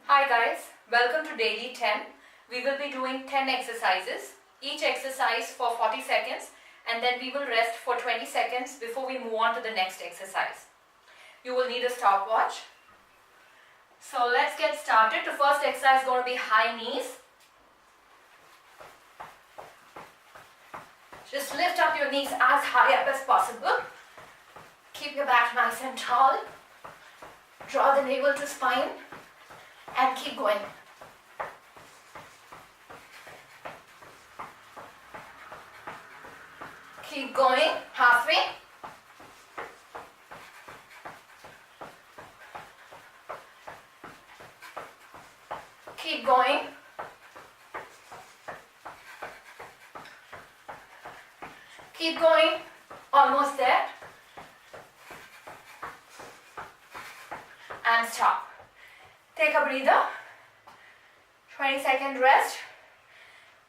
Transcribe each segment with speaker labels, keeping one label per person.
Speaker 1: Hi guys, welcome to Daily 10. We will be doing 10 exercises, each exercise for 40 seconds, and then we will rest for 20 seconds before we move on to the next exercise. You will need a stopwatch. So let's get started. The first exercise is going to be high knees. Just lift up your knees as high up as possible. Keep your back nice and tall. Draw the navel to spine and keep going. Keep going, halfway. Keep going. Keep going, almost there. And stop. Take a breather. 20-second rest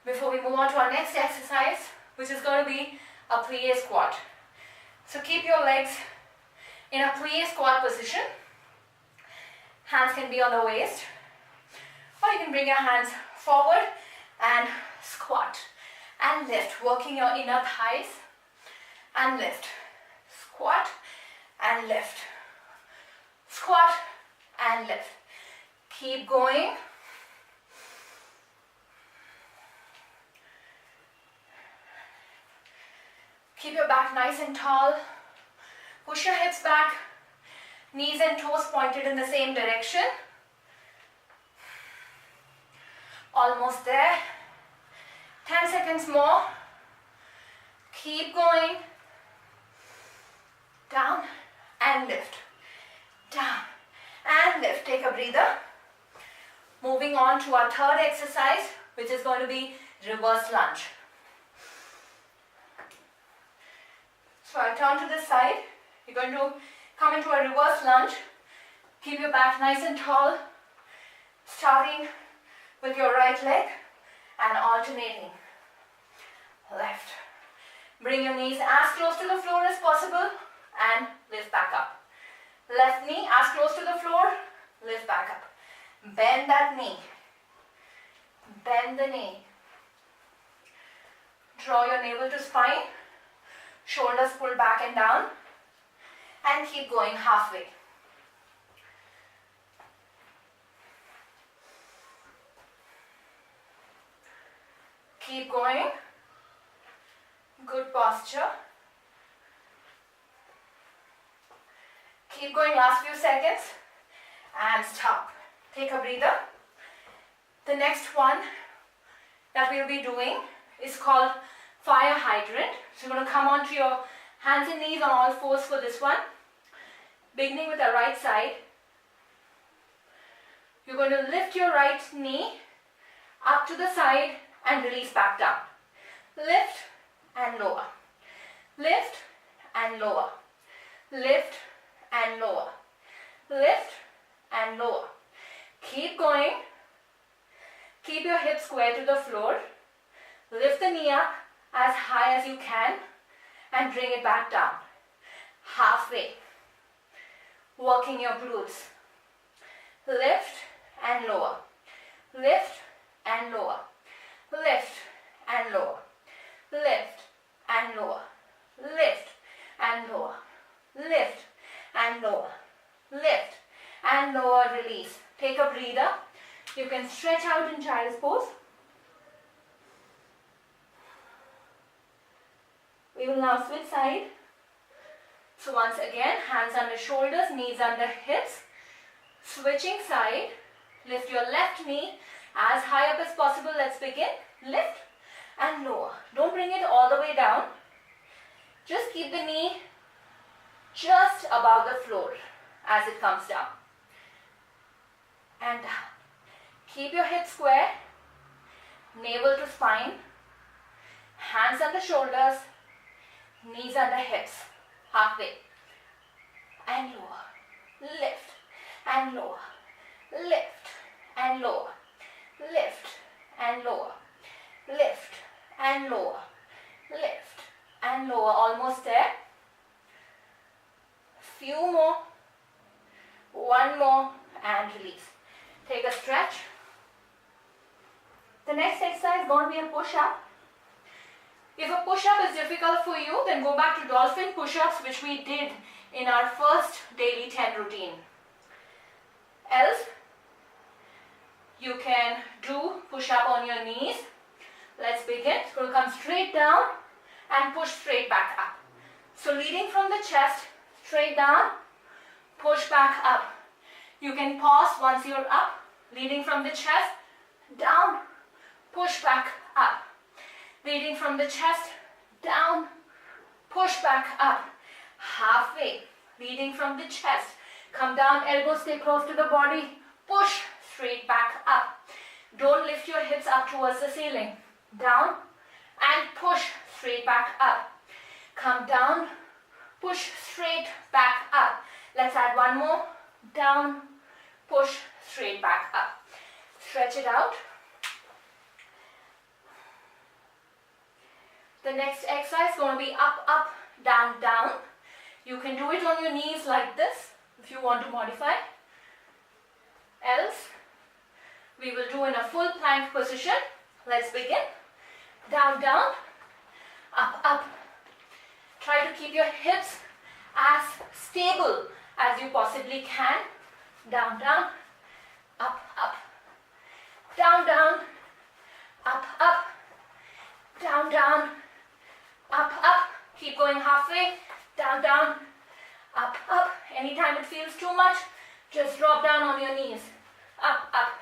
Speaker 1: before we move on to our next exercise, which is going to be a plie squat. So keep your legs in a plie squat position. Hands can be on the waist, or you can bring your hands forward and squat and lift, working your inner thighs and lift. Squat and lift. Squat and lift. Keep going. Keep your back nice and tall. Push your hips back. Knees and toes pointed in the same direction. Almost there. 10 seconds more. Keep going. Down and lift. Down and lift. Take a breather. Moving on to our third exercise, which is going to be reverse lunge. So I turn to this side. You're going to come into a reverse lunge. Keep your back nice and tall. Starting with your right leg and alternating. Left. Bring your knees as close to the floor as possible and lift back up. Left knee as close to the floor, lift back up. Bend that knee. Bend the knee. Draw your navel to spine. Shoulders pull back and down. And keep going halfway. Keep going. Good posture. Keep going, last few seconds. And stop. Take a breather. The next one that we'll be doing is called fire hydrant. So you're going to come onto your hands and knees on all fours for this one. Beginning with the right side. You're going to lift your right knee up to the side and release back down. Lift and lower. Lift and lower. Lift and lower. Lift and lower. Keep going. Keep your hips square to the floor. Lift the knee up as high as you can and bring it back down. Halfway. Working your glutes. Lift and lower. Lift and lower. Lift and lower. Lift and lower. Lift and lower. Lift and lower. Lift and lower. Release. Take a breather. You can stretch out in child's pose. We will now switch side. So once again, hands under shoulders, knees under hips. Switching side. Lift your left knee as high up as possible. Let's begin. Lift and lower. Don't bring it all the way down. Just keep the knee just above the floor as it comes down. And down. Keep your hips square. Navel to spine. Hands under shoulders. Knees under hips. Halfway. And lower. Lift and lower. Lift and lower. Lift and lower. Lift and lower. Lift and lower. Almost there. Few more. One more and release. Take a stretch. The next exercise is going to be a push-up. If a push-up is difficult for you, then go back to dolphin push-ups, which we did in our first daily 10 routine. Else, you can do push-up on your knees. Let's begin. It's going to come straight down and push straight back up. So leading from the chest, straight down, push back up. You can pause once you're up. Leading from the chest, down, push back up. Leading from the chest, down, push back up. Halfway. Leading from the chest, come down, elbows stay close to the body, push straight back up. Don't lift your hips up towards the ceiling. Down and push straight back up. Come down, push straight back up. Let's add one more. Down, push straight back up. Stretch it out. The next exercise is going to be up, up, down, down. You can do it on your knees like this if you want to modify. Else, we will do in a full plank position. Let's begin. Down, down, up, up. Try to keep your hips as stable as you possibly can. Down, down, up, up. Down, down, up, up. Down, down, up, up. Keep going halfway. Down, down, up, up. Anytime it feels too much, just drop down on your knees. Up, up.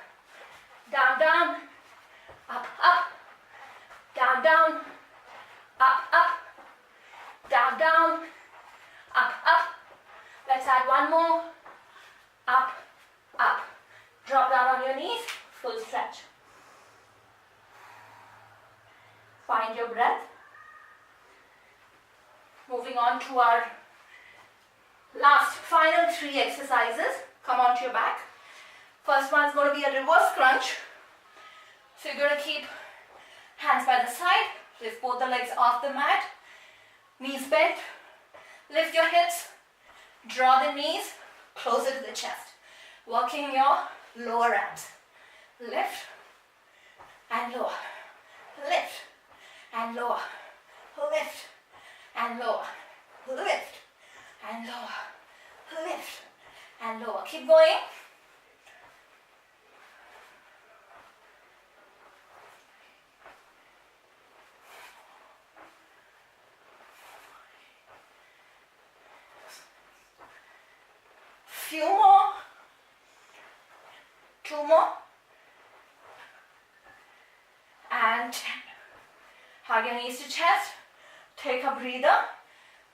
Speaker 1: Down, down, up, up. Down, down, up, up. Down, down, up, up. Let's add one more. Up, up. Drop down on your knees. Full stretch. Find your breath. Moving on to our last final 3 exercises. Come onto your back. First one is going to be a reverse crunch. So you're going to keep hands by the side. Lift both the legs off the mat. Knees bent. Lift your hips. Draw the knees closer to the chest. Working your lower abs. Lift and lower. Lift and lower. Lift and lower. Lift and lower. Lift and lower. Keep going. Few more. 2 more. And 10. Hug your knees to chest. Take a breather.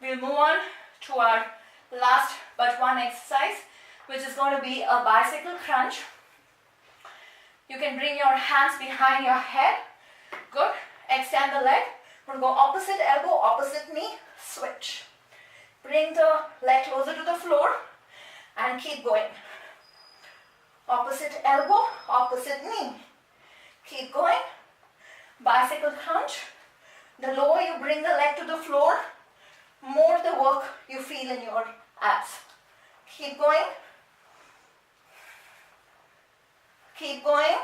Speaker 1: We'll move on to our last but one exercise, which is going to be a bicycle crunch. You can bring your hands behind your head. Good. Extend the leg. We're going to go opposite elbow, opposite knee. Switch. Bring the leg closer to the floor and keep going. Opposite elbow, opposite knee. Keep going. Bicycle crunch. The lower you bring the leg to the floor, more the work you feel in your abs. Keep going. Keep going.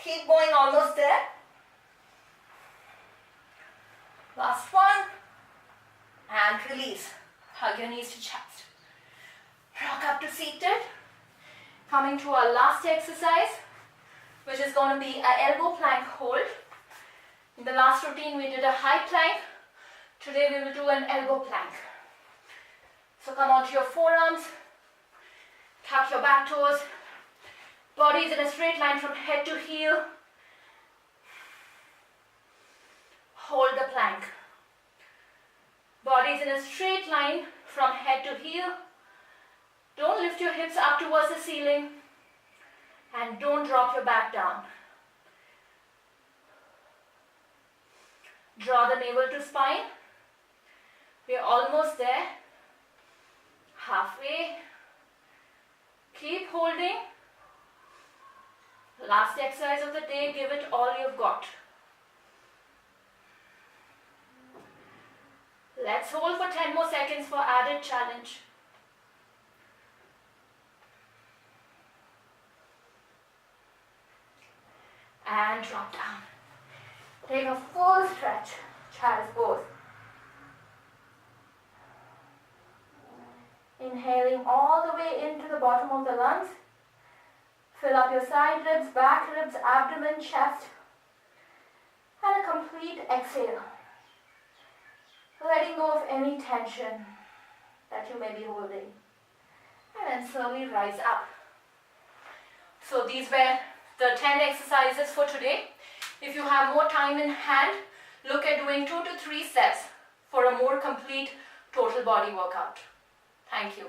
Speaker 1: Keep going, almost there. Last one. And release. Hug your knees to chest. Rock up to seated. Coming to our last exercise, which is going to be an elbow plank hold. In the last routine we did a high plank. Today we will do an elbow plank. So come onto your forearms, tuck your back toes, body is in a straight line from head to heel. Hold the plank. Body is in a straight line from head to heel. Don't lift your hips up towards the ceiling and don't drop your back down. Draw the navel to spine. We are almost there. Halfway. Keep holding. Last exercise of the day, give it all you've got. Let's hold for 10 more seconds. seconds for added challenge. And drop down. Take a full stretch, child's pose. Inhaling all the way into the bottom of the lungs. Fill up your side ribs, back ribs, abdomen, chest. And a complete exhale. Letting go of any tension that you may be holding. And then slowly rise up. So these were the 10 exercises for today. If you have more time in hand, look at doing 2 to 3 sets for a more complete total body workout. Thank you.